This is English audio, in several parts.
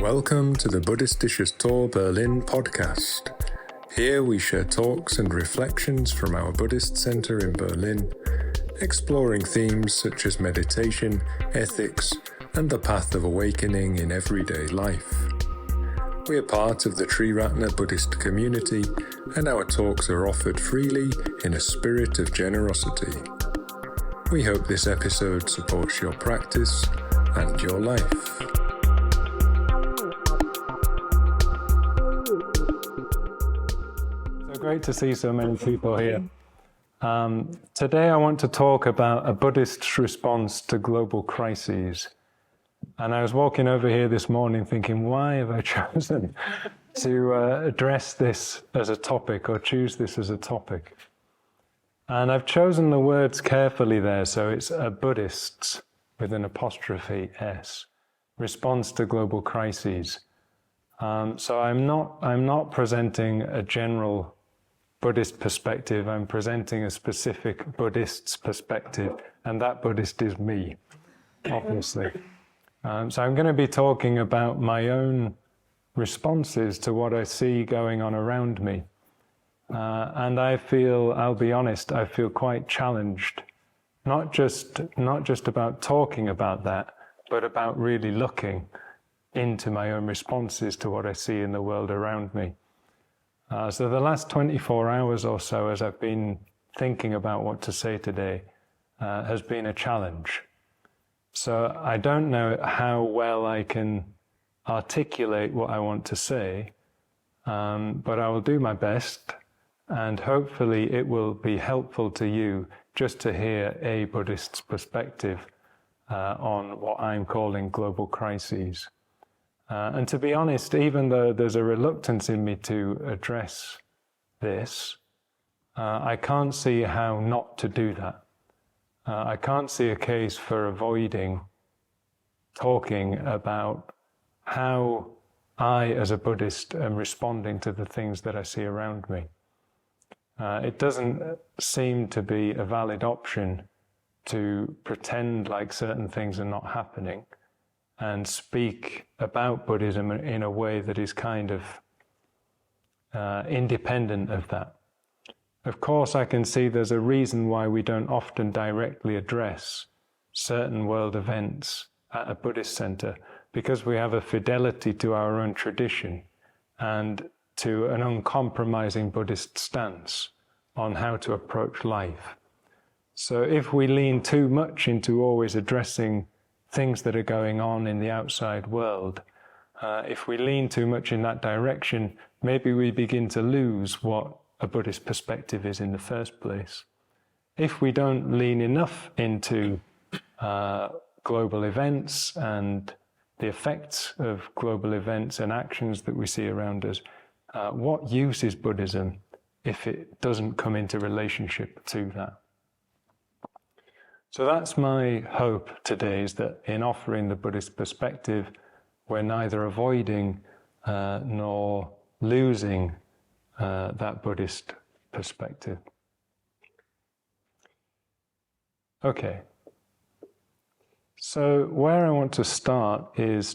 Welcome to the Buddhistisches Tor Berlin podcast. Here we share talks and reflections from our Buddhist center in Berlin, exploring themes such as meditation, ethics, and the path of awakening in everyday life. We are part of the Triratna Buddhist community, and our talks are offered freely in a spirit of generosity. We hope this episode supports your practice and your life. So great to see so many people here. Today I want to talk about a Buddhist response to global crises. And I was walking over here this morning thinking, why have I chosen to address this as a topic or choose this as a topic? And I've chosen the words carefully there, so it's a Buddhist with an apostrophe S, response to global crises. So I'm not presenting a general Buddhist perspective, I'm presenting a specific Buddhist's perspective, and that Buddhist is me, obviously. So I'm going to be talking about my own responses to what I see going on around me. And I'll be honest, I feel quite challenged, not just about talking about that, but about really looking into my own responses to what I see in the world around me. So the last 24 hours or so, as I've been thinking about what to say today, has been a challenge. So I don't know how well I can articulate what I want to say, but I will do my best, and hopefully it will be helpful to you just to hear a Buddhist's perspective on what I'm calling global crises. And to be honest, even though there's a reluctance in me to address this, I can't see how not to do that. I can't see a case for avoiding talking about how I, as a Buddhist, am responding to the things that I see around me. It doesn't seem to be a valid option to pretend like certain things are not happening and speak about Buddhism in a way that is kind of independent of that. Of course, I can see there's a reason why we don't often directly address certain world events at a Buddhist center, because we have a fidelity to our own tradition and to an uncompromising Buddhist stance on how to approach life. So if we lean too much into always addressing things that are going on in the outside world, if we lean too much in that direction, maybe we begin to lose what a Buddhist perspective is in the first place. If we don't lean enough into global events and the effects of global events and actions that we see around us, what use is Buddhism if it doesn't come into relationship to that? So that's my hope today, is that in offering the Buddhist perspective, we're neither avoiding nor losing that Buddhist perspective. Okay. So where I want to start is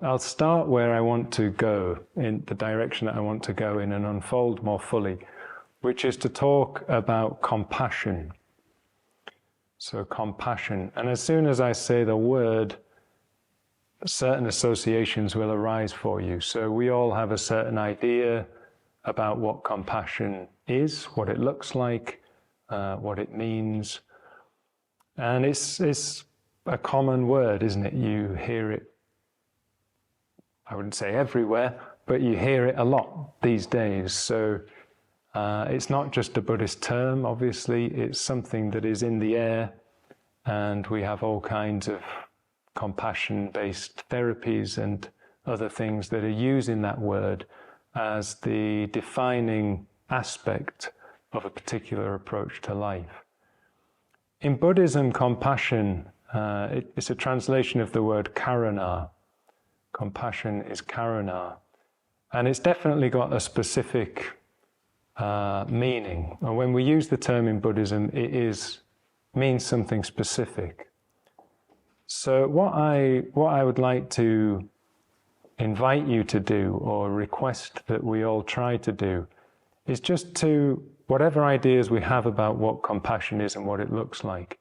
I'll start where I want to go, in the direction that I want to go in, and unfold more fully, which is to talk about compassion. So compassion. And as soon as I say the word, certain associations will arise for you. So we all have a certain idea about what compassion is, what it looks like, what it means. And it's a common word, isn't it? You hear it, I wouldn't say everywhere, but you hear it a lot these days. So it's not just a Buddhist term, obviously, it's something that is in the air, and we have all kinds of compassion-based therapies and other things that are using that word as the defining aspect of a particular approach to life. In Buddhism, compassion, it's a translation of the word karuna. Compassion is karuna. And it's definitely got a specific meaning. And when we use the term in Buddhism, it means something specific. So what I would like to invite you to do or request that we all try to do is just to, whatever ideas we have about what compassion is and what it looks like,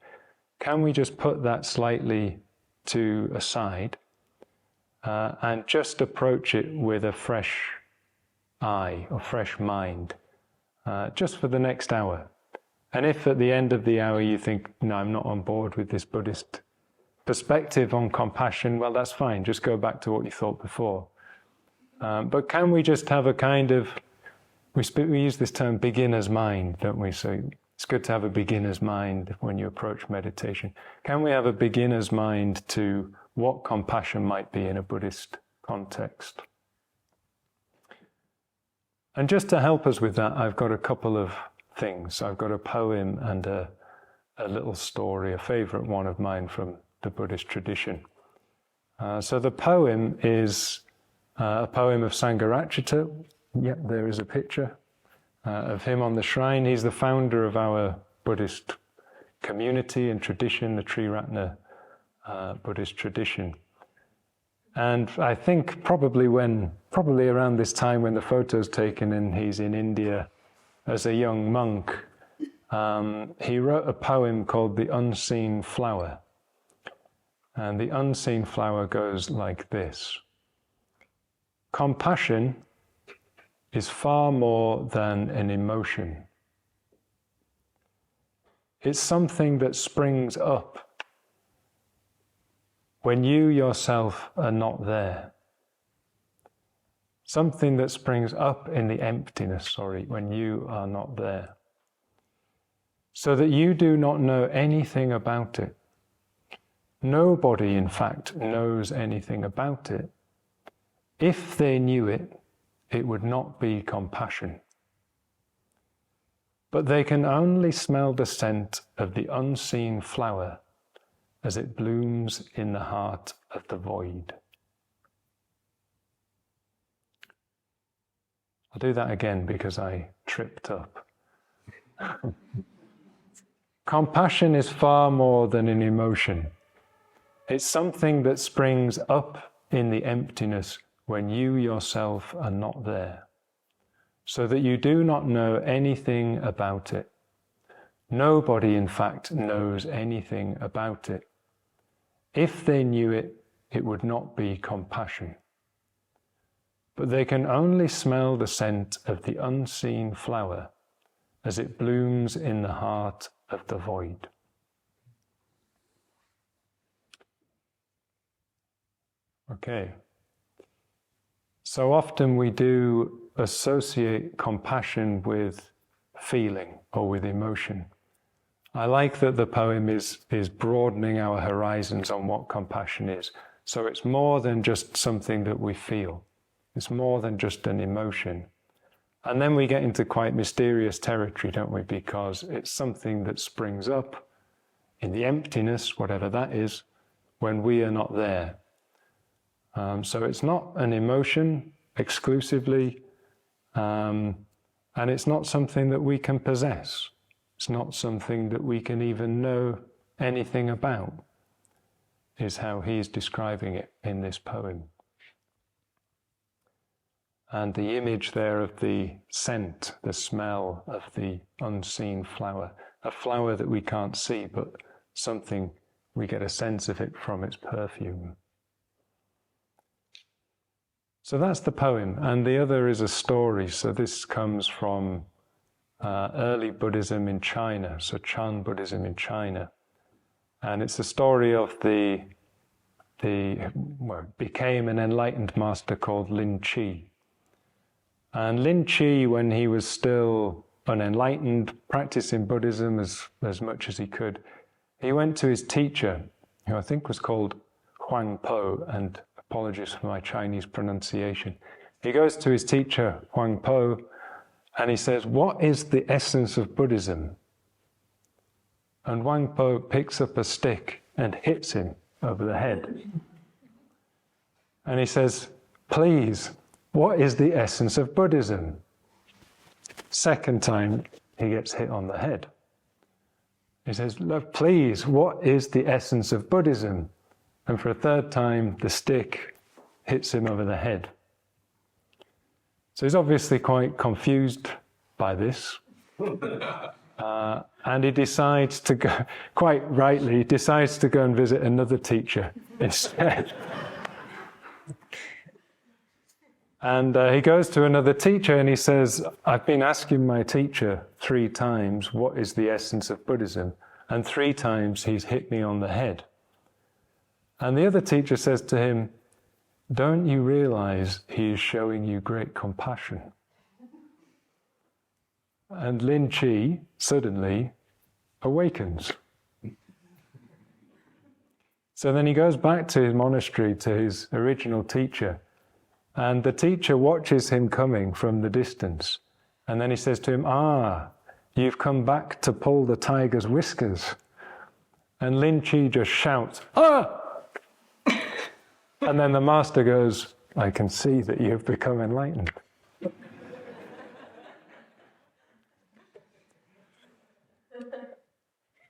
can we just put that slightly to a side and just approach it with a fresh eye or fresh mind, just for the next hour. And if at the end of the hour you think, no, I'm not on board with this Buddhist perspective on compassion, well, that's fine. Just go back to what you thought before. But can we just have a kind of, we use this term beginner's mind, don't we? So it's good to have a beginner's mind when you approach meditation. Can we have a beginner's mind to what compassion might be in a Buddhist context? And just to help us with that, I've got a couple of things. I've got a poem and a little story, a favorite one of mine from the Buddhist tradition. So the poem is a poem of Sangharakshita. Yep, there is a picture of him on the shrine. He's the founder of our Buddhist community and tradition, the Triratna Buddhist tradition. And I think probably around this time when the photo's taken and he's in India as a young monk, he wrote a poem called The Unseen Flower. And the unseen flower goes like this. Compassion is far more than an emotion. It's something that springs up when you yourself are not there. Something that springs up in the emptiness, when you are not there. So that you do not know anything about it. Nobody, in fact, knows anything about it. If they knew it, it would not be compassion. But they can only smell the scent of the unseen flower as it blooms in the heart of the void. I'll do that again because I tripped up. Compassion is far more than an emotion. It's something that springs up in the emptiness when you yourself are not there, so that you do not know anything about it. Nobody, in fact, knows anything about it. If they knew it, it would not be compassion. But they can only smell the scent of the unseen flower as it blooms in the heart of the void. Okay. So often we do associate compassion with feeling or with emotion. I like that the poem is broadening our horizons on what compassion is. So it's more than just something that we feel. It's more than just an emotion. And then we get into quite mysterious territory, don't we? Because it's something that springs up in the emptiness, whatever that is, when we are not there. So it's not an emotion exclusively, and it's not something that we can possess. It's not something that we can even know anything about, is how he's describing it in this poem. And the image there of the scent, the smell of the unseen flower, a flower that we can't see, but something we get a sense of it from its perfume. So that's the poem, and the other is a story. So this comes from early Buddhism in China, so Chan Buddhism in China. And it's a story of became an enlightened master called Lin Chi. And Lin Chi, when he was still unenlightened, practicing Buddhism as much as he could, he went to his teacher, who I think was called Huang Po, and apologies for my Chinese pronunciation. He goes to his teacher, Huang Po, and he says, "What is the essence of Buddhism?" And Huang Po picks up a stick and hits him over the head. And he says, "Please, what is the essence of Buddhism?" Second time, he gets hit on the head. He says, "Look, please, what is the essence of Buddhism?" And for a third time, the stick hits him over the head. So he's obviously quite confused by this. And he decides to go, quite rightly, he decides to go and visit another teacher instead. And he goes to another teacher and he says, I've been asking my teacher 3 times, what is the essence of Buddhism? And 3 times he's hit me on the head. And the other teacher says to him, don't you realize he is showing you great compassion? And Lin Chi suddenly awakens. So then he goes back to his monastery, to his original teacher, and the teacher watches him coming from the distance. And then he says to him, you've come back to pull the tiger's whiskers. And Lin Chi just shouts, ah! And then the master goes, I can see that you have become enlightened.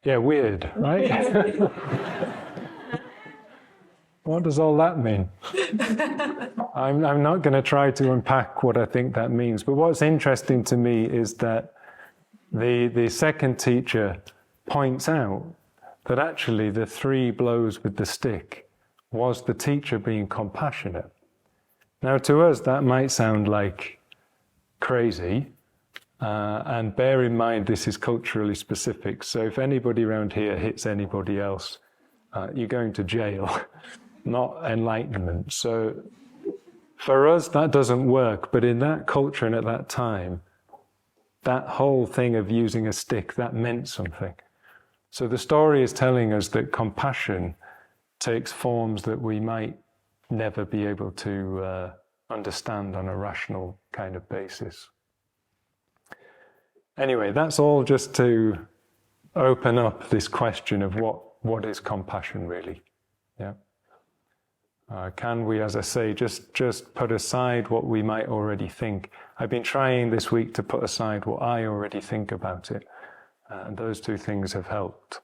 Yeah, weird, right? What does all that mean? I'm not going to try to unpack what I think that means, but what's interesting to me is that the second teacher points out that actually the 3 blows with the stick was the teacher being compassionate. Now to us that might sound like crazy, and bear in mind this is culturally specific, so if anybody around here hits anybody else, you're going to jail, not enlightenment. So for us that doesn't work, but in that culture and at that time, that whole thing of using a stick, that meant something. So the story is telling us that compassion takes forms that we might never be able to understand on a rational kind of basis. Anyway, that's all just to open up this question of what is compassion really? Yeah. Can we, as I say, just put aside what we might already think? I've been trying this week to put aside what I already think about it, and those 2 things have helped.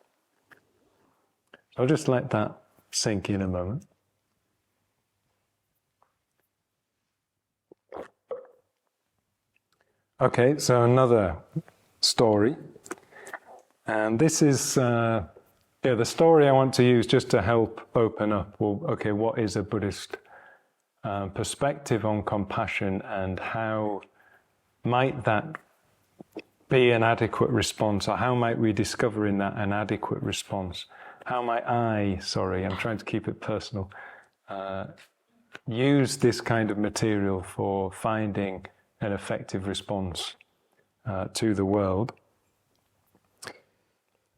I'll just let that sink in a moment. Okay, so another story, and this is the story I want to use just to help open up, well, okay, what is a Buddhist perspective on compassion, and how might that be an adequate response, or how might we discover in that an adequate response? How might I'm trying to keep it personal, use this kind of material for finding an effective response to the world?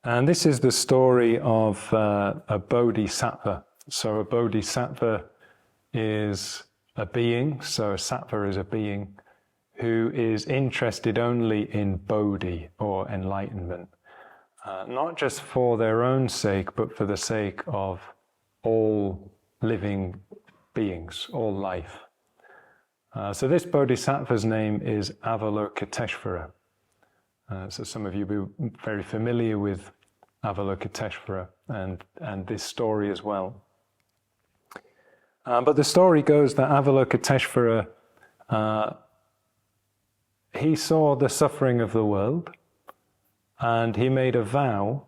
And this is the story of a bodhisattva. So a bodhisattva is a being, so a sattva is a being who is interested only in bodhi, or enlightenment. Not just for their own sake, but for the sake of all living beings, all life. So this bodhisattva's name is Avalokiteshvara. So some of you will be very familiar with Avalokiteshvara and this story as well. But the story goes that Avalokiteshvara, he saw the suffering of the world, and he made a vow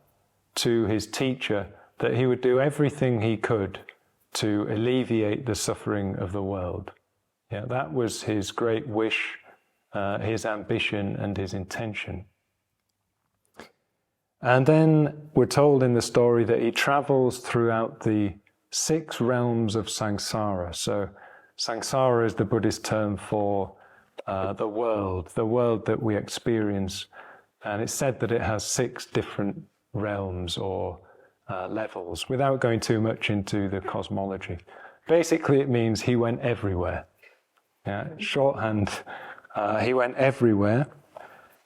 to his teacher that he would do everything he could to alleviate the suffering of the world. Yeah, that was his great wish, his ambition and his intention. And then we're told in the story that he travels throughout the 6 realms of samsara. So samsara is the Buddhist term for the world that we experience. And it's said that it has 6 different realms or levels, without going too much into the cosmology. Basically, it means he went everywhere. Yeah, shorthand, he went everywhere.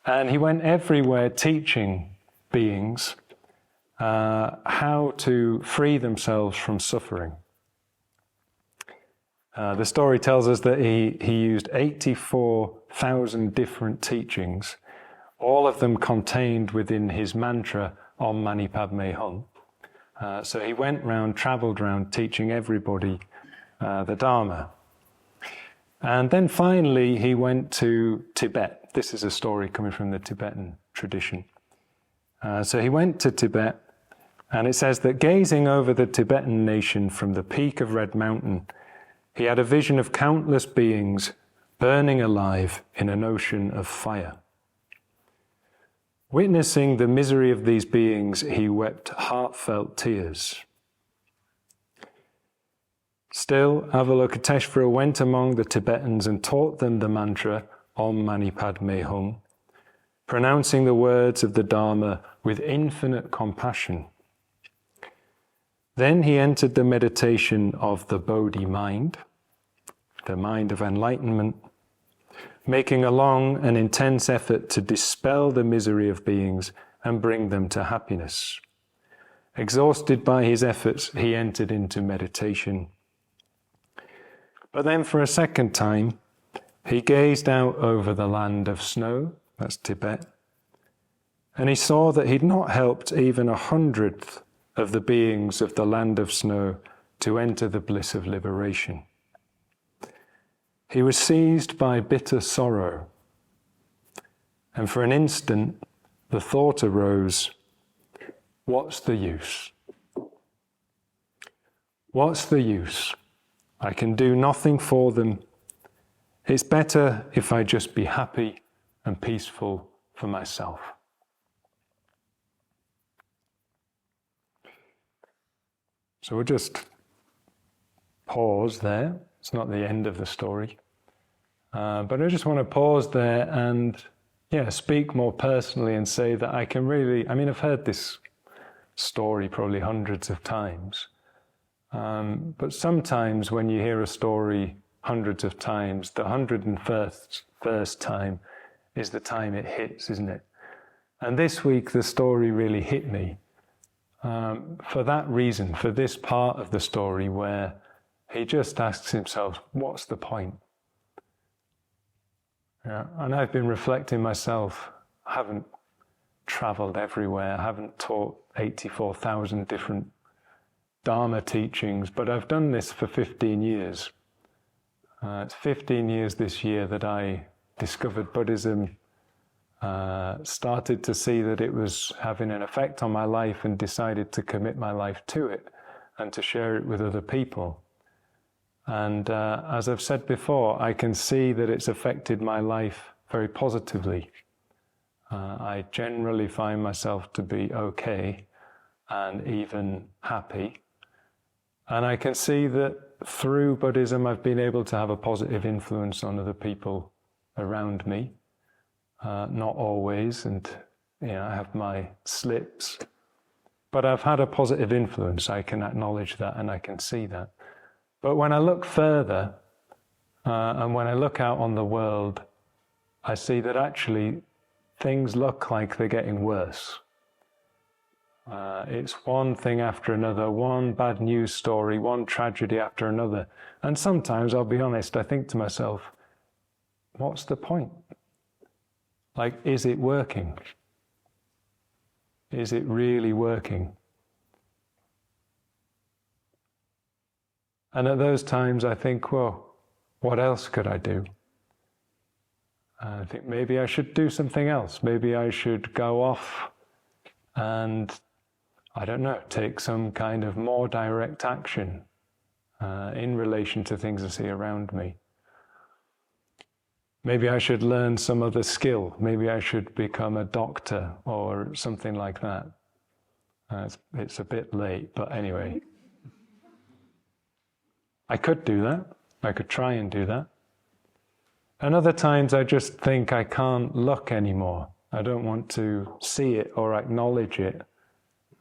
And he went everywhere teaching beings how to free themselves from suffering. The story tells us that he used 84,000 different teachings, all of them contained within his mantra, Om Mani Padme Hum. So he went round, travelled round, teaching everybody the Dharma. And then finally he went to Tibet. This is a story coming from the Tibetan tradition. So he went to Tibet, and it says that gazing over the Tibetan nation from the peak of Red Mountain, he had a vision of countless beings burning alive in an ocean of fire. Witnessing the misery of these beings, he wept heartfelt tears. Still, Avalokiteshvara went among the Tibetans and taught them the mantra Om Mani Padme Hum, pronouncing the words of the Dharma with infinite compassion. Then he entered the meditation of the Bodhi mind, the mind of enlightenment, making a long and intense effort to dispel the misery of beings and bring them to happiness. Exhausted by his efforts, he entered into meditation. But then for a second time, he gazed out over the land of snow, that's Tibet, and he saw that he'd not helped even 100th of the beings of the land of snow to enter the bliss of liberation. He was seized by bitter sorrow, and for an instant the thought arose, what's the use? What's the use? I can do nothing for them. It's better if I just be happy and peaceful for myself. So we'll just pause there. It's not the end of the story. But I just want to pause there and speak more personally and say that I can really, I've heard this story probably hundreds of times. But sometimes when you hear a story hundreds of times, the 101st time is the time it hits, isn't it? And this week the story really hit me for that reason, for this part of the story where he just asks himself, what's the point? Yeah, and I've been reflecting myself, I haven't traveled everywhere, I haven't taught 84,000 different Dharma teachings, but I've done this for 15 years. It's 15 years this year that I discovered Buddhism, started to see that it was having an effect on my life and decided to commit my life to it and to share it with other people. And as I've said before, I can see that it's affected my life very positively. I generally find myself to be okay and even happy. And I can see that through Buddhism I've been able to have a positive influence on other people around me. Not always, and I have my slips. But I've had a positive influence. I can acknowledge that and I can see that. But when I look further, and when I look out on the world, I see that actually things look like they're getting worse. It's one thing after another, one bad news story, one tragedy after another. And sometimes, I'll be honest, I think to myself, what's the point? Like, is it working? Is it really working? And at those times I think, well, what else could I do? I think maybe I should do something else. Maybe I should go off and, I don't know, take some kind of more direct action in relation to things I see around me. Maybe I should learn some other skill. Maybe I should become a doctor or something like that. It's a bit late, but anyway. I could do that. I could try and do that. And other times I just think I can't look anymore. I don't want to see it or acknowledge it.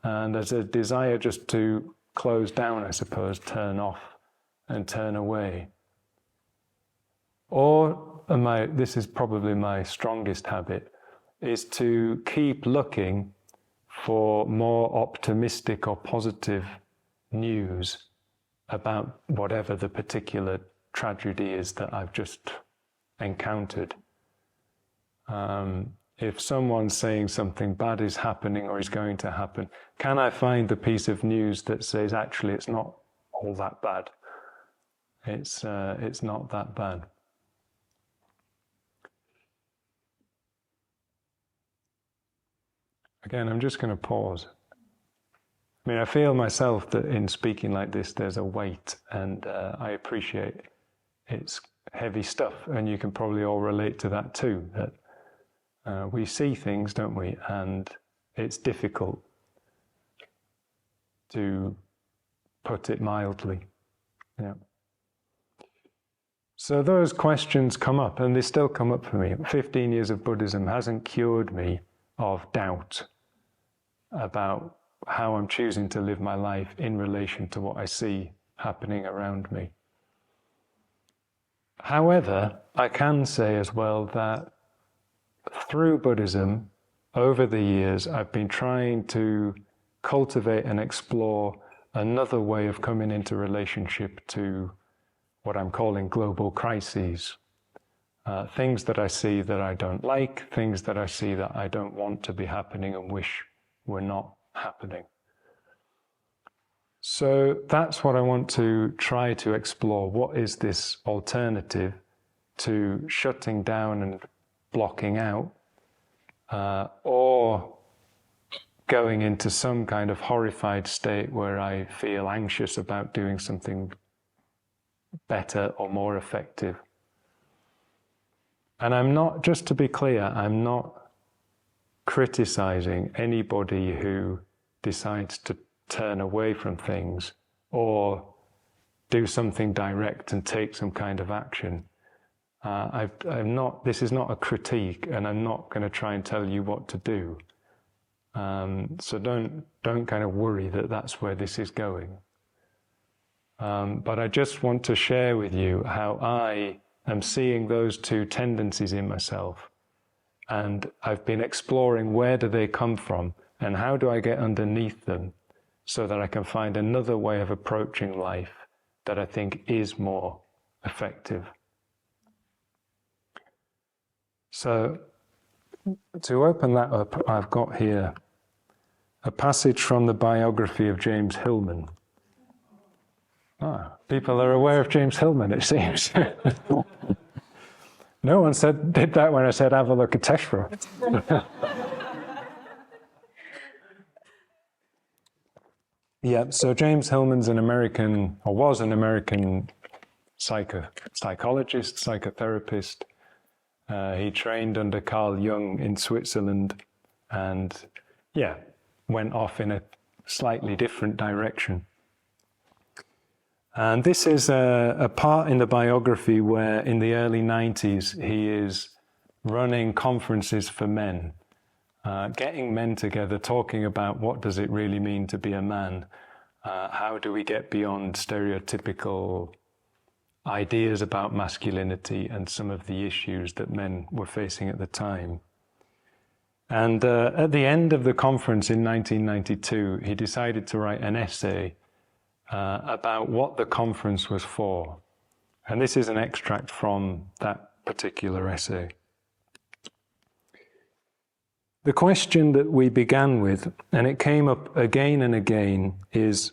And there's a desire just to close down, I suppose, turn off and turn away. Or this is probably my strongest habit, is to keep looking for more optimistic or positive news about whatever the particular tragedy is that I've just encountered. If someone's saying something bad is happening or is going to happen, can I find the piece of news that says actually it's not all that bad? It's not that bad. Again, I'm just going to pause. I mean, I feel myself that in speaking like this, there's a weight, and I appreciate it's heavy stuff, and you can probably all relate to that too, that we see things, don't we, and it's difficult, to put it mildly. Yeah. So those questions come up, and they still come up for me. 15 years of Buddhism hasn't cured me of doubt about how I'm choosing to live my life in relation to what I see happening around me. However, I can say as well that through Buddhism, over the years, I've been trying to cultivate and explore another way of coming into relationship to what I'm calling global crises. Things that I see that I don't like, things that I see that I don't want to be happening and wish were not happening. So that's what I want to try to explore. What is this alternative to shutting down and blocking out, or going into some kind of horrified state where I feel anxious about doing something better or more effective. And I'm not, just to be clear, I'm not criticizing anybody who decides to turn away from things or do something direct and take some kind of action. I'm not, this is not a critique, and I'm not going to try and tell you what to do. So don't kind of worry that that's where this is going. But I just want to share with you how I am seeing those two tendencies in myself. And I've been exploring where do they come from and how do I get underneath them so that I can find another way of approaching life that I think is more effective. So to open that up, I've got here a passage from the biography of James Hillman. People are aware of James Hillman, it seems. No one did that when I said Avalokiteshvara. Yeah, so James Hillman's an American, or was an American psychologist, psychotherapist. He trained under Carl Jung in Switzerland and, went off in a slightly different direction. And this is a part in the biography where in the early 90s he is running conferences for men, getting men together, talking about what does it really mean to be a man, how do we get beyond stereotypical ideas about masculinity and some of the issues that men were facing at the time. And at the end of the conference in 1992, he decided to write an essay about what the conference was for. And this is an extract from that particular essay. The question that we began with, and it came up again and again, is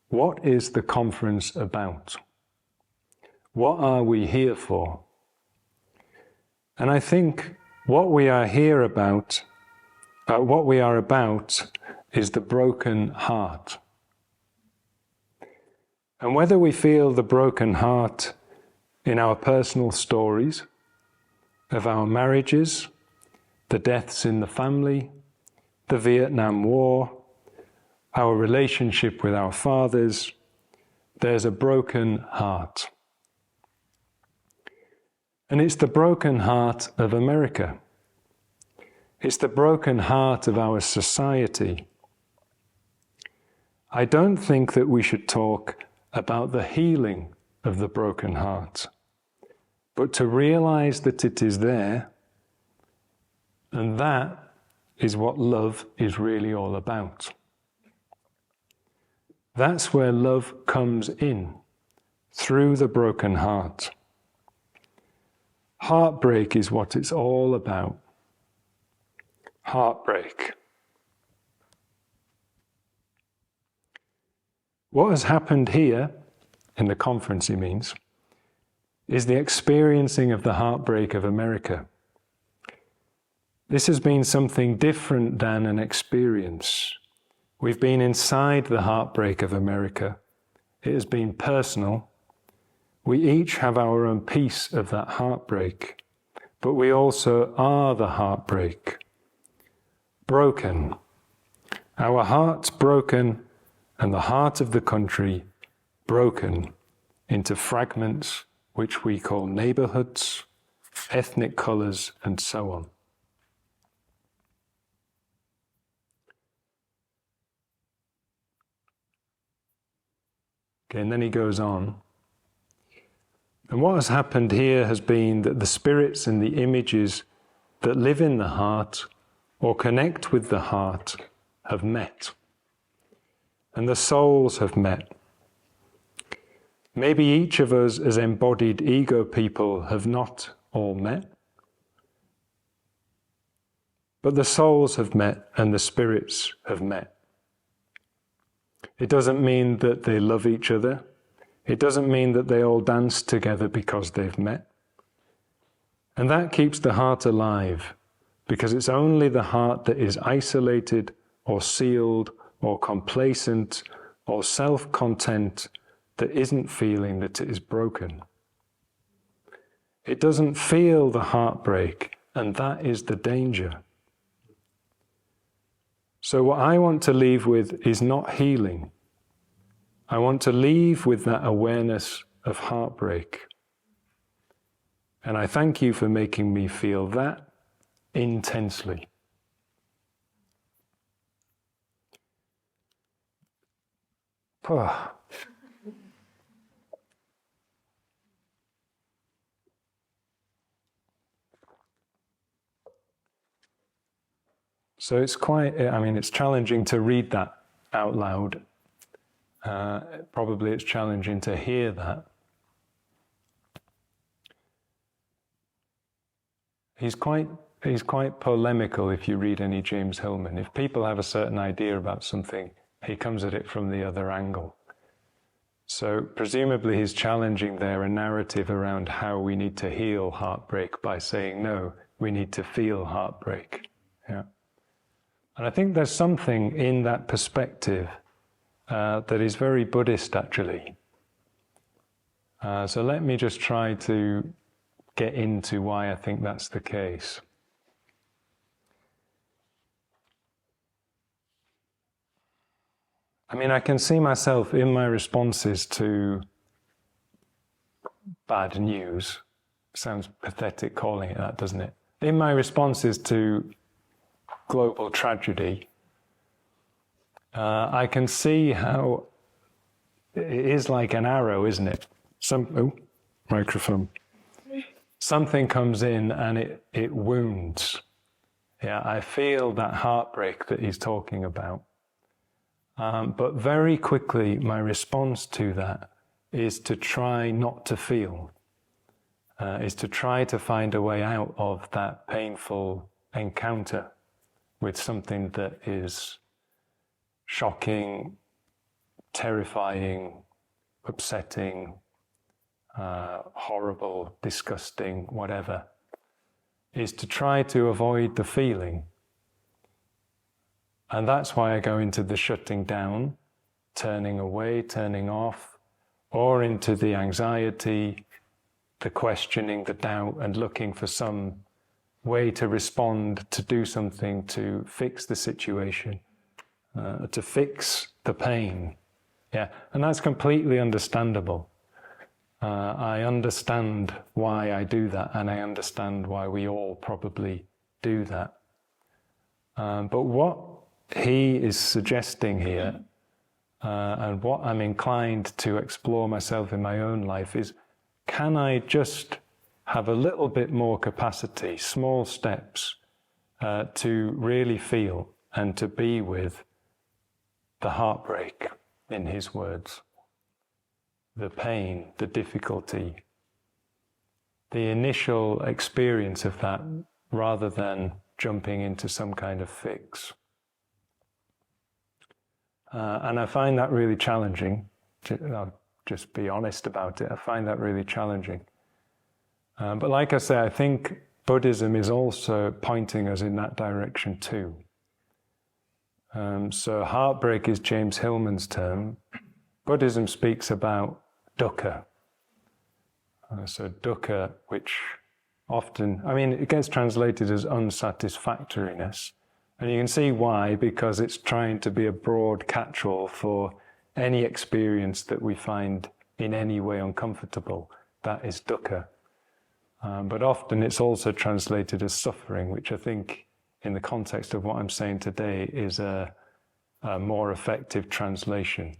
what is the conference about? What are we here for? And I think what we are here about, what we are about is the broken heart. And whether we feel the broken heart in our personal stories of our marriages, the deaths in the family, the Vietnam War, our relationship with our fathers, there's a broken heart. And it's the broken heart of America. It's the broken heart of our society. I don't think that we should talk about the healing of the broken heart, but to realize that it is there, and that is what love is really all about. That's where love comes in, through the broken heart. Heartbreak is what it's all about. Heartbreak. What has happened here, in the conference he means, is the experiencing of the heartbreak of America. This has been something different than an experience. We've been inside the heartbreak of America. It has been personal. We each have our own piece of that heartbreak, but we also are the heartbreak. Broken. Our hearts broken, and the heart of the country broken into fragments which we call neighborhoods, ethnic colors, and so on. Okay, and then he goes on. And what has happened here has been that the spirits and the images that live in the heart or connect with the heart have met. And the souls have met. Maybe each of us as embodied ego people have not all met. But the souls have met and the spirits have met. It doesn't mean that they love each other. It doesn't mean that they all dance together because they've met. And that keeps the heart alive, because it's only the heart that is isolated or sealed or complacent or self-content that isn't feeling that it is broken. It doesn't feel the heartbreak, and that is the danger. So what I want to leave with is not healing. I want to leave with that awareness of heartbreak. And I thank you for making me feel that intensely. Oh. So it's it's challenging to read that out loud. Probably it's challenging to hear that. He's quite polemical if you read any James Hillman. If people have a certain idea about something, he comes at it from the other angle. So presumably he's challenging there a narrative around how we need to heal heartbreak by saying, no, we need to feel heartbreak. Yeah. And I think there's something in that perspective that is very Buddhist, actually. So let me just try to get into why I think that's the case. I can see myself in my responses to bad news. Sounds pathetic calling it that, doesn't it? In my responses to global tragedy, I can see how it is like an arrow, isn't it? Microphone. Something comes in and it wounds. Yeah, I feel that heartbreak that he's talking about. But very quickly, my response to that is to try not to feel, is to try to find a way out of that painful encounter with something that is shocking, terrifying, upsetting, horrible, disgusting, whatever, is to try to avoid the feeling. And that's why I go into the shutting down, turning away, turning off, or into the anxiety, the questioning, the doubt, and looking for some way to respond, to do something, to fix the situation, to fix the pain. Yeah, and that's completely understandable. I understand why I do that, and I understand why we all probably do that. But what he is suggesting here, and what I'm inclined to explore myself in my own life is, can I just have a little bit more capacity, small steps, to really feel and to be with the heartbreak, in his words, the pain, the difficulty, the initial experience of that, rather than jumping into some kind of fix. And I find that really challenging. I'll just be honest about it. I find that really challenging. But like I say, I think Buddhism is also pointing us in that direction too. So heartbreak is James Hillman's term. Buddhism speaks about dukkha. So dukkha, which often, it gets translated as unsatisfactoriness. And you can see why, because it's trying to be a broad catch-all for any experience that we find in any way uncomfortable. That is dukkha. But often it's also translated as suffering, which I think in the context of what I'm saying today is a more effective translation.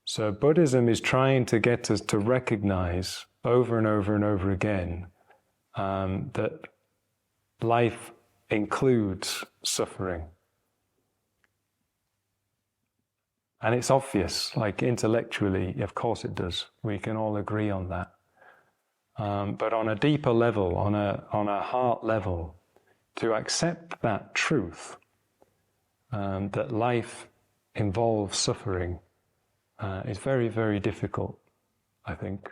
So Buddhism is trying to get us to recognize over and over and over again that life includes suffering. And it's obvious, like intellectually, of course it does. We can all agree on that. But on a deeper level, on a heart level, to accept that truth, that life involves suffering, is very, very difficult, I think.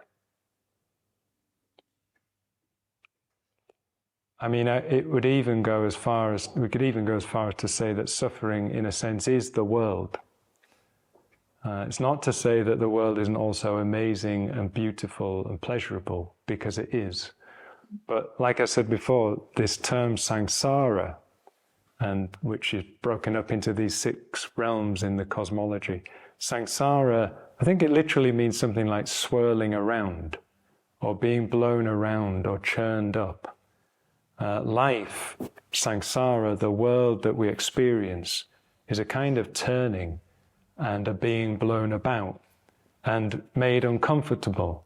It would even go as far as, we could even go as far as to say that suffering, in a sense, is the world. It's not to say that the world isn't also amazing and beautiful and pleasurable, because it is. But like I said before, this term samsara, and which is broken up into these 6 realms in the cosmology, samsara, I think it literally means something like swirling around, or being blown around, or churned up. Life, samsara, the world that we experience, is a kind of turning and a being blown about and made uncomfortable.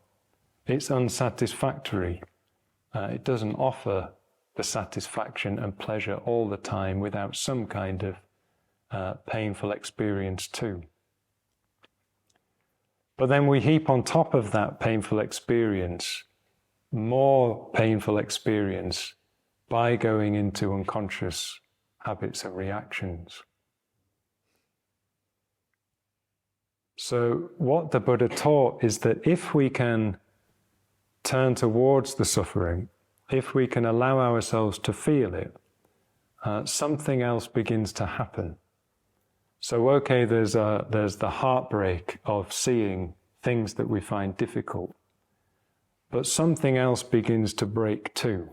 It's unsatisfactory. It doesn't offer the satisfaction and pleasure all the time without some kind of painful experience too. But then we heap on top of that painful experience more painful experience by going into unconscious habits and reactions. So what the Buddha taught is that if we can turn towards the suffering, if we can allow ourselves to feel it, something else begins to happen. So okay, there's the heartbreak of seeing things that we find difficult, but something else begins to break too.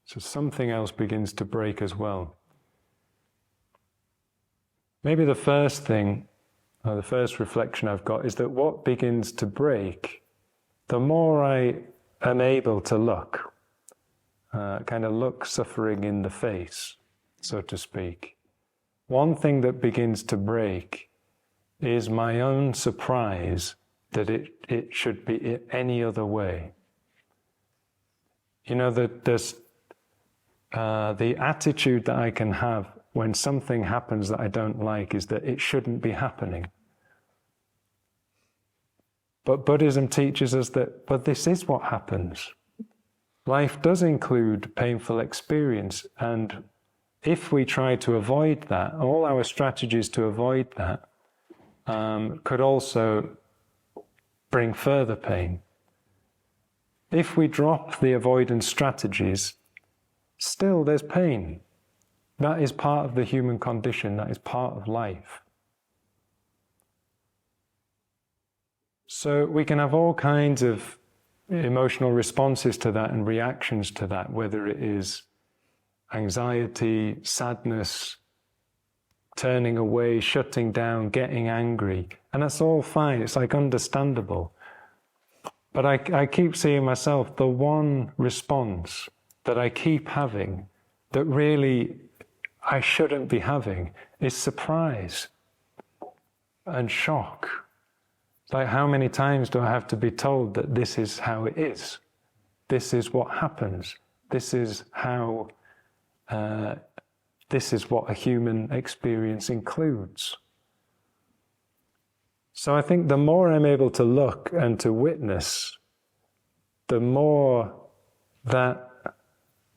So something else begins to break as well. Maybe the first thing, or the first reflection I've got, is that what begins to break, the more I am able to look, kind of look suffering in the face, so to speak. One thing that begins to break is my own surprise that it should be any other way. You know, there's the attitude that I can have when something happens that I don't like is that it shouldn't be happening. But Buddhism teaches us but this is what happens. Life does include painful experience, and if we try to avoid that, all our strategies to avoid that could also bring further pain. If we drop the avoidance strategies, still there's pain. That is part of the human condition, that is part of life. So we can have all kinds of emotional responses to that and reactions to that, whether it is anxiety, sadness, turning away, shutting down, getting angry. And that's all fine, it's like understandable. But I keep seeing myself, the one response that I keep having that really I shouldn't be having is surprise and shock. Like, how many times do I have to be told that this is how it is? This is what happens. This is how, this is what a human experience includes. So I think the more I'm able to look and to witness, the more that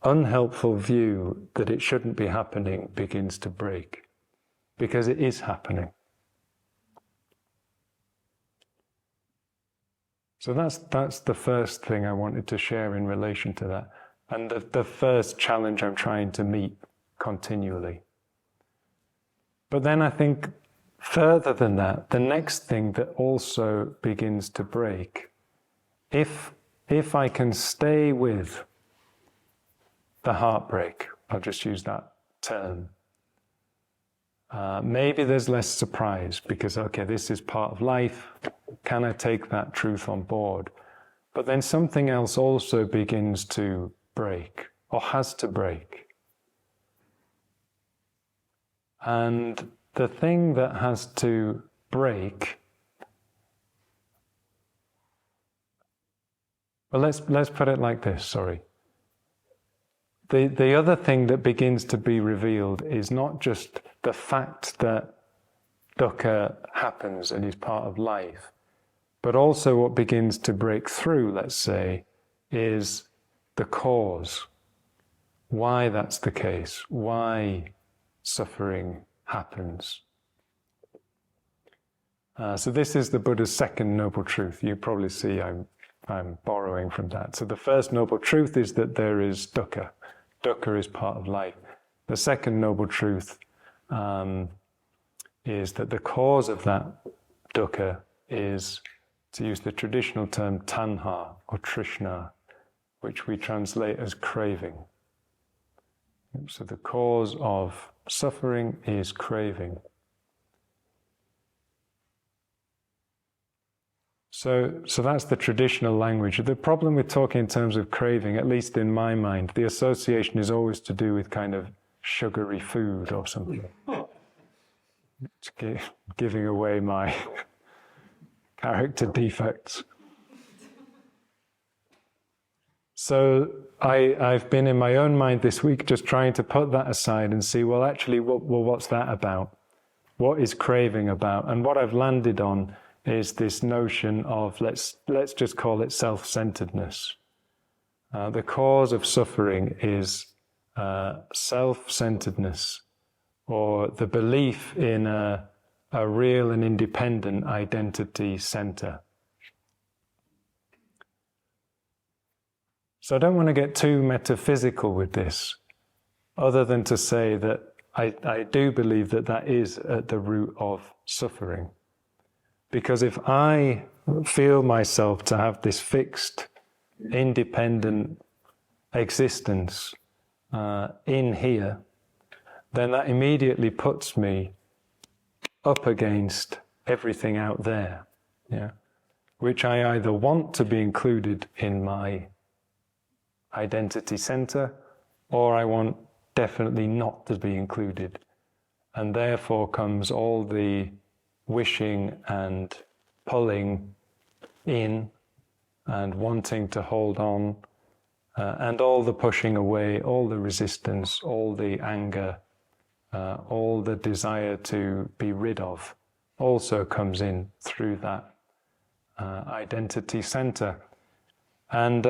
unhelpful view that it shouldn't be happening begins to break, because it is happening. So that's the first thing I wanted to share in relation to that. And the first challenge I'm trying to meet continually. But then I think further than that, the next thing that also begins to break, if I can stay with the heartbreak, I'll just use that term, maybe there's less surprise because, okay, this is part of life. Can I take that truth on board? But then something else also begins to break, or has to break. And the thing that has to break, well, let's put it like this, sorry. The other thing that begins to be revealed is not just the fact that dukkha happens and is part of life, but also what begins to break through, let's say, is the cause. Why that's the case, why suffering happens. So this is the Buddha's second noble truth. You probably see I'm borrowing from that. So the first noble truth is that there is dukkha. Dukkha is part of life. The second noble truth is that the cause of that dukkha is, to use the traditional term, tanha or trishna, which we translate as craving. So the cause of suffering is craving. So that's the traditional language. The problem with talking in terms of craving, at least in my mind, the association is always to do with kind of sugary food or something. Giving away my character defects. So I've been in my own mind this week just trying to put that aside and see, well, actually, what's that about? What is craving about? And what I've landed on is this notion of, let's just call it self-centeredness. The cause of suffering is self-centeredness, or the belief in a real and independent identity center. So I don't want to get too metaphysical with this, other than to say that I do believe that that is at the root of suffering. Because if I feel myself to have this fixed, independent existence in here, then that immediately puts me up against everything out there, yeah, which I either want to be included in my identity center, or I want definitely not to be included. And therefore comes all the wishing and pulling in and wanting to hold on, and all the pushing away, all the resistance, all the anger, all the desire to be rid of also comes in through that identity center. And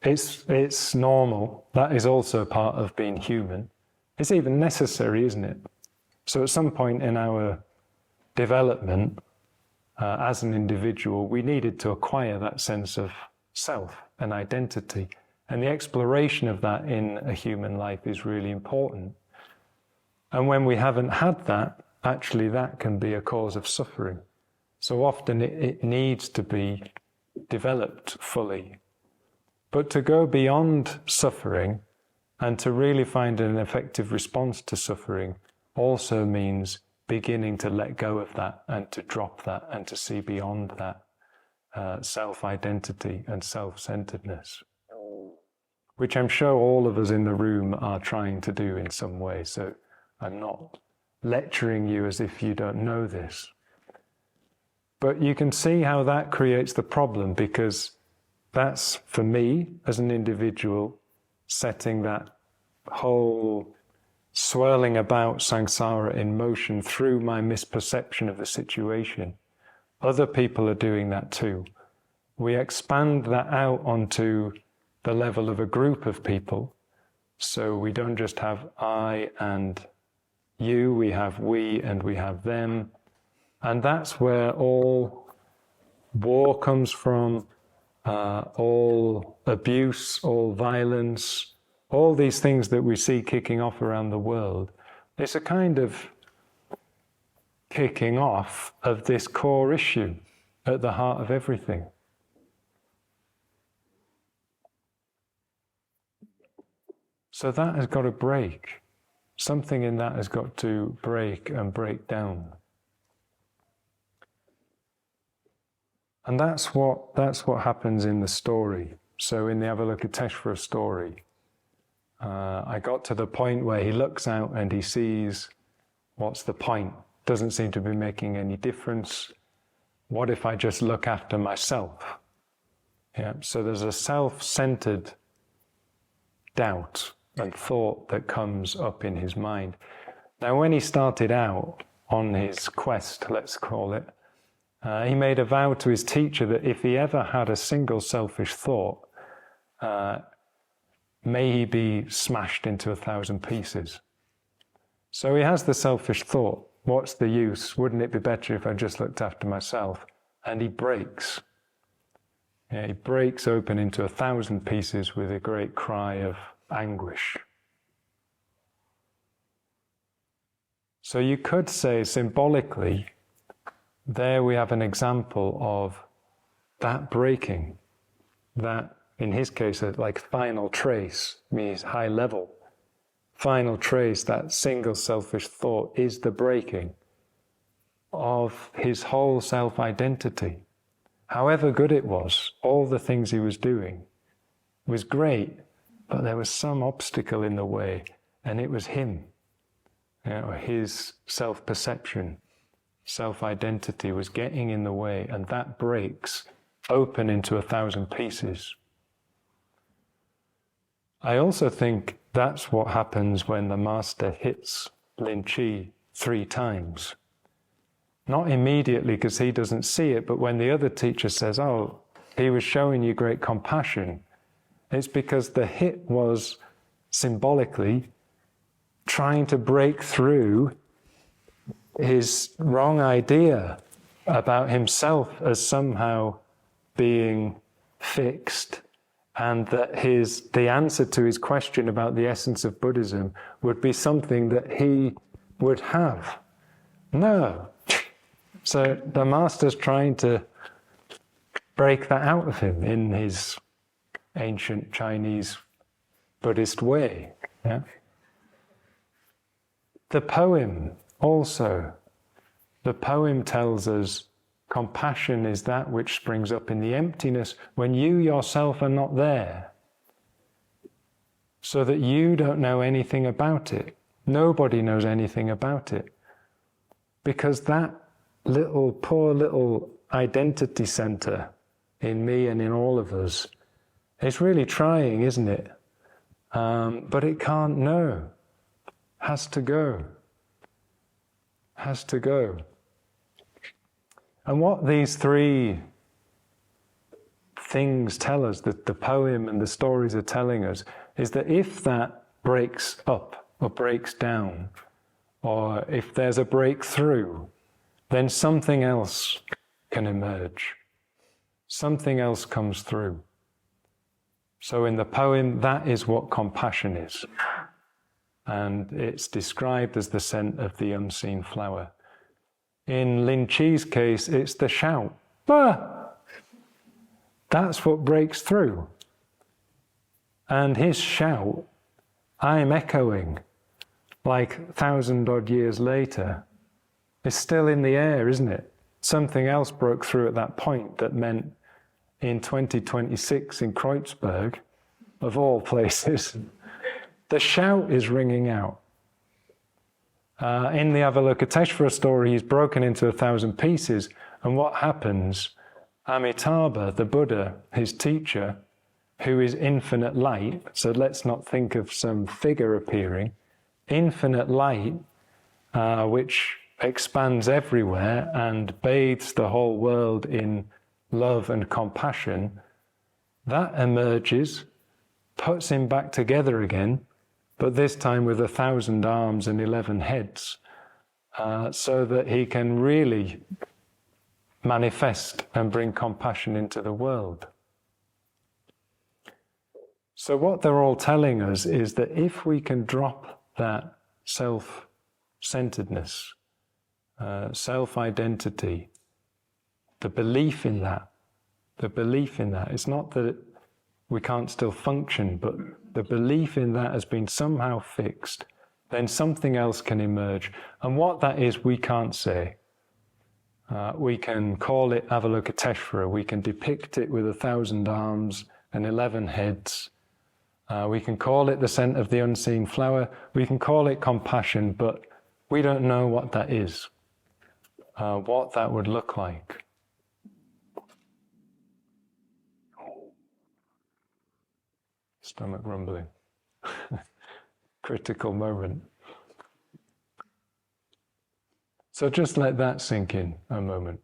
it's normal. That is also part of being human. It's even necessary, isn't it? So at some point in our development as an individual, we needed to acquire that sense of self and identity. And the exploration of that in a human life is really important. And when we haven't had that, actually that can be a cause of suffering. So often it needs to be developed fully. But to go beyond suffering and to really find an effective response to suffering also means beginning to let go of that and to drop that and to see beyond that self-identity and self-centeredness, which I'm sure all of us in the room are trying to do in some way. So I'm not lecturing you as if you don't know this. But you can see how that creates the problem, because that's, for me, as an individual, setting that whole swirling about samsara in motion through my misperception of the situation. Other people are doing that too. We expand that out onto the level of a group of people. So we don't just have I and you, we have we and we have them. And that's where all war comes from, all abuse, all violence, all these things that we see kicking off around the world. It's a kind of kicking off of this core issue at the heart of everything. So that has got to break. Something in that has got to break and break down. And that's what happens in the story. So in the Avalokiteshvara story, I got to the point where he looks out and he sees, what's the point? Doesn't seem to be making any difference. What if I just look after myself? Yeah, so there's a self-centered doubt and thought that comes up in his mind. Now, when he started out on his quest, let's call it, he made a vow to his teacher that if he ever had a single selfish thought, may he be smashed into 1,000 pieces. So he has the selfish thought, what's the use? Wouldn't it be better if I just looked after myself? And he breaks. Yeah, he breaks open into 1,000 pieces with a great cry of anguish. So you could say symbolically, there we have an example of that breaking, that in his case, like final trace, means high level. Final trace, that single selfish thought, is the breaking of his whole self-identity. However good it was, all the things he was doing was great, but there was some obstacle in the way, and it was him. You know, his self-perception, self-identity was getting in the way, and that breaks open into 1,000 pieces. I also think that's what happens when the master hits Lin Chi 3 times. Not immediately because he doesn't see it, but when the other teacher says, oh, he was showing you great compassion, it's because the hit was symbolically trying to break through his wrong idea about himself as somehow being fixed, and that the answer to his question about the essence of Buddhism would be something that he would have. No. So the master's trying to break that out of him in his ancient Chinese Buddhist way. Yeah? The poem also, the poem tells us compassion is that which springs up in the emptiness when you yourself are not there, so that you don't know anything about it. Nobody knows anything about it. Because that poor little identity center in me and in all of us is really trying, isn't it? But it can't know. Has to go. Has to go. And what these 3 things tell us, that the poem and the stories are telling us, is that if that breaks up or breaks down, or if there's a breakthrough, then something else can emerge. Something else comes through. So in the poem, that is what compassion is. And it's described as the scent of the unseen flower. In Lin Chi's case, it's the shout. Ah! That's what breaks through. And his shout, I'm echoing, like 1,000-odd years later, is still in the air, isn't it? Something else broke through at that point that meant in 2026 in Kreuzberg, of all places, the shout is ringing out. In the Avalokiteshvara story, he's broken into 1,000 pieces, and what happens? Amitabha, the Buddha, his teacher, who is infinite light, so let's not think of some figure appearing, infinite light, which expands everywhere and bathes the whole world in love and compassion, that emerges, puts him back together again, but this time with 1,000 arms and 11 heads, so that he can really manifest and bring compassion into the world. So what they're all telling us is that if we can drop that self-centeredness, self-identity, the belief in that, it's not that we can't still function, but the belief in that has been somehow fixed, then something else can emerge. And what that is, we can't say. We can call it Avalokiteshvara, we can depict it with 1,000 arms and 11 heads. We can call it the scent of the unseen flower, we can call it compassion, but we don't know what that is, what that would look like. Stomach rumbling. Critical moment. So just let that sink in a moment.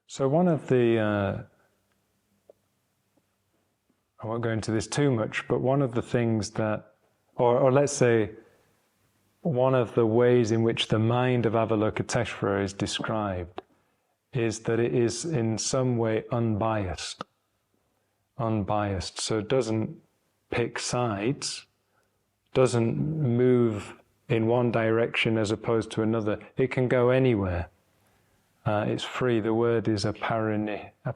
So one of the, I won't go into this too much, but one of the things that, or let's say, one of the ways in which the mind of Avalokiteshvara is described is that it is in some way unbiased. Unbiased, so it doesn't pick sides, doesn't move in one direction as opposed to another. It can go anywhere. It's free. The word is parinihita.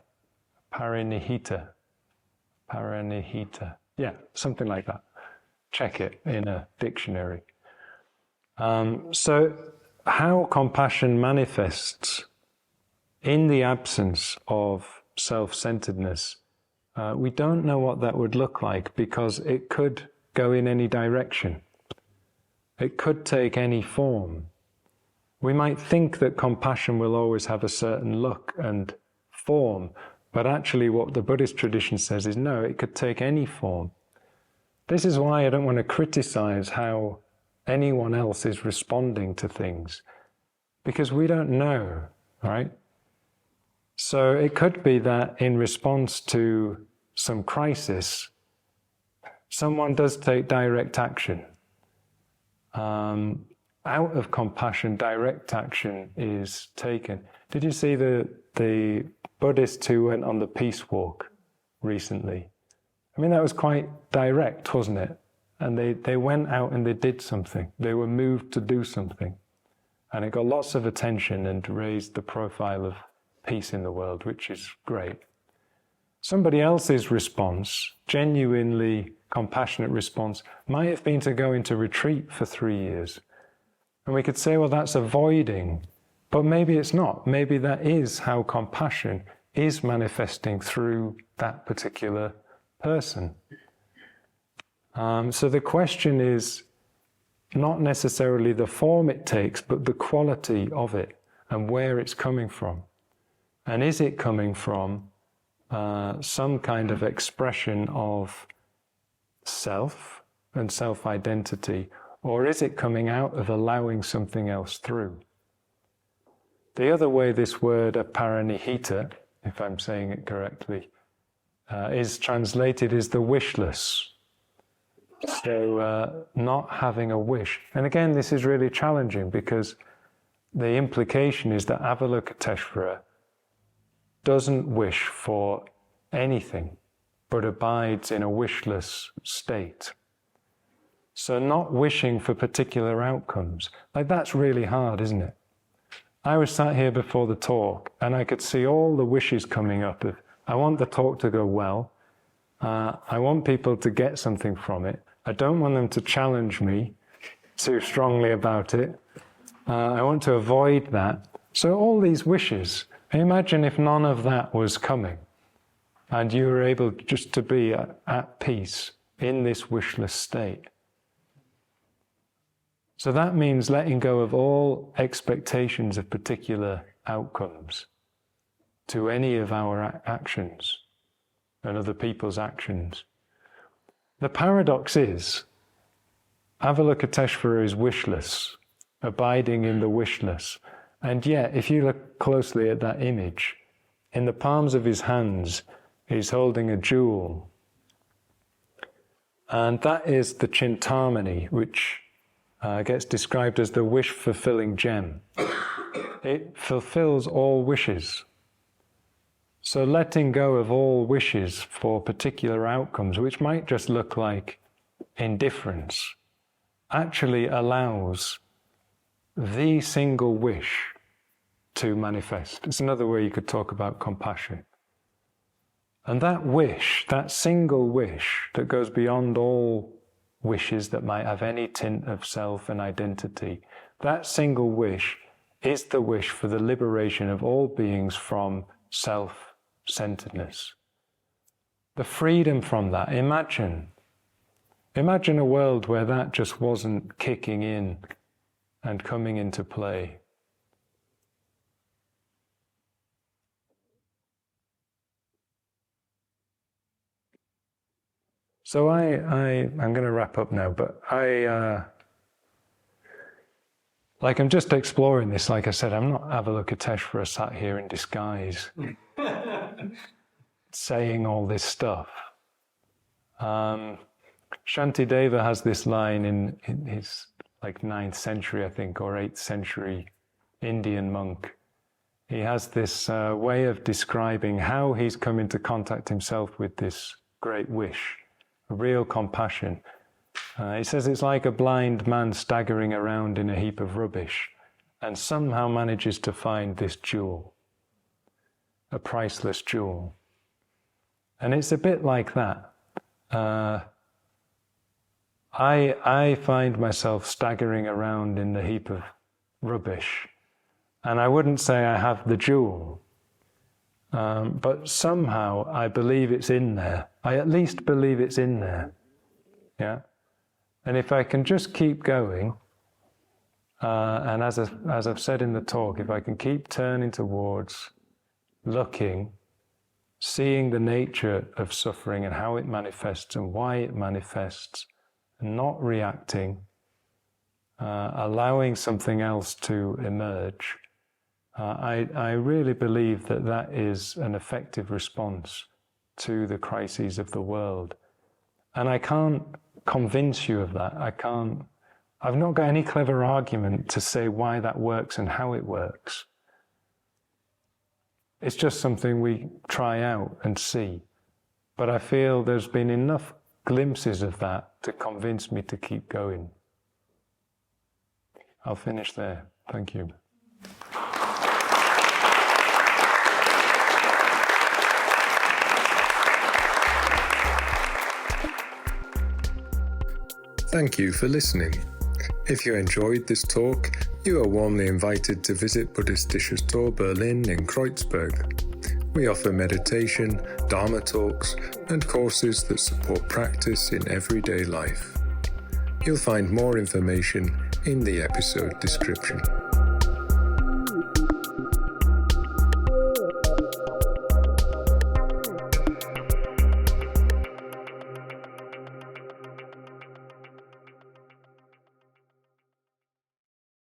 Parinihita. Yeah, something like that. Check it in a dictionary. So how compassion manifests in the absence of self-centeredness, we don't know what that would look like, because it could go in any direction. It could take any form. We might think that compassion will always have a certain look and form, but actually what the Buddhist tradition says is no, it could take any form. This is why I don't want to criticize how anyone else is responding to things, because we don't know, right? So it could be that in response to some crisis, someone does take direct action. Out of compassion, direct action is taken. Did you see the Buddhists who went on the peace walk recently? I mean, that was quite direct, wasn't it? And they went out and they did something. They were moved to do something. And it got lots of attention and raised the profile of peace in the world, which is great. Somebody else's response, genuinely compassionate response, might have been to go into retreat for 3 years. And we could say, well, that's avoiding. But maybe it's not. Maybe that is how compassion is manifesting through that particular person. So the question is not necessarily the form it takes, but the quality of it and where it's coming from. And is it coming from some kind of expression of self and self-identity, or is it coming out of allowing something else through? The other way this word parinihita, if I'm saying it correctly, is translated is the wishless. So not having a wish. And again, this is really challenging, because the implication is that Avalokiteshvara doesn't wish for anything, but abides in a wishless state. So not wishing for particular outcomes, like that's really hard, isn't it? I was sat here before the talk and I could see all the wishes coming up of, I want the talk to go well, I want people to get something from it, I don't want them to challenge me too strongly about it, I want to avoid that. So all these wishes, imagine if none of that was coming and you were able just to be at peace in this wishless state. So that means letting go of all expectations of particular outcomes to any of our actions and other people's actions. The paradox is, Avalokiteshvara is wishless, abiding in the wishless. And yet, if you look closely at that image, in the palms of his hands, he's holding a jewel. And that is the Chintamani, which gets described as the wish-fulfilling gem. It fulfills all wishes. So letting go of all wishes for particular outcomes, which might just look like indifference, actually allows the single wish to manifest. It's another way you could talk about compassion. And that wish, that single wish that goes beyond all wishes that might have any tint of self and identity, that single wish is the wish for the liberation of all beings from self-centeredness. The freedom from that. Imagine a world where that just wasn't kicking in and coming into play. So I'm going to wrap up now, but I'm just exploring this. Like I said, I'm not Avalokiteshvara sat here in disguise, saying all this stuff. Shantideva has this line in his 9th century, I think, or 8th century Indian monk. He has this way of describing how he's come into contact himself with this great wish, real compassion. He says it's like a blind man staggering around in a heap of rubbish and somehow manages to find this jewel, a priceless jewel. And it's a bit like that. I find myself staggering around in the heap of rubbish, and I wouldn't say I have the jewel, but somehow I believe it's in there. I at least believe it's in there. Yeah? And if I can just keep going, and as I've said in the talk, if I can keep turning towards, looking, seeing the nature of suffering and how it manifests and why it manifests, and not reacting, allowing something else to emerge, I really believe that that is an effective response to the crises of the world. And I can't convince you of that. I've not got any clever argument to say why that works and how it works. It's just something we try out and see. But I feel there's been enough glimpses of that to convince me to keep going. I'll finish there. Thank you. Thank you for listening. If you enjoyed this talk, you are warmly invited to visit Buddhistisches Tor Berlin in Kreuzberg. We offer meditation, Dharma talks, and courses that support practice in everyday life. You'll find more information in the episode description.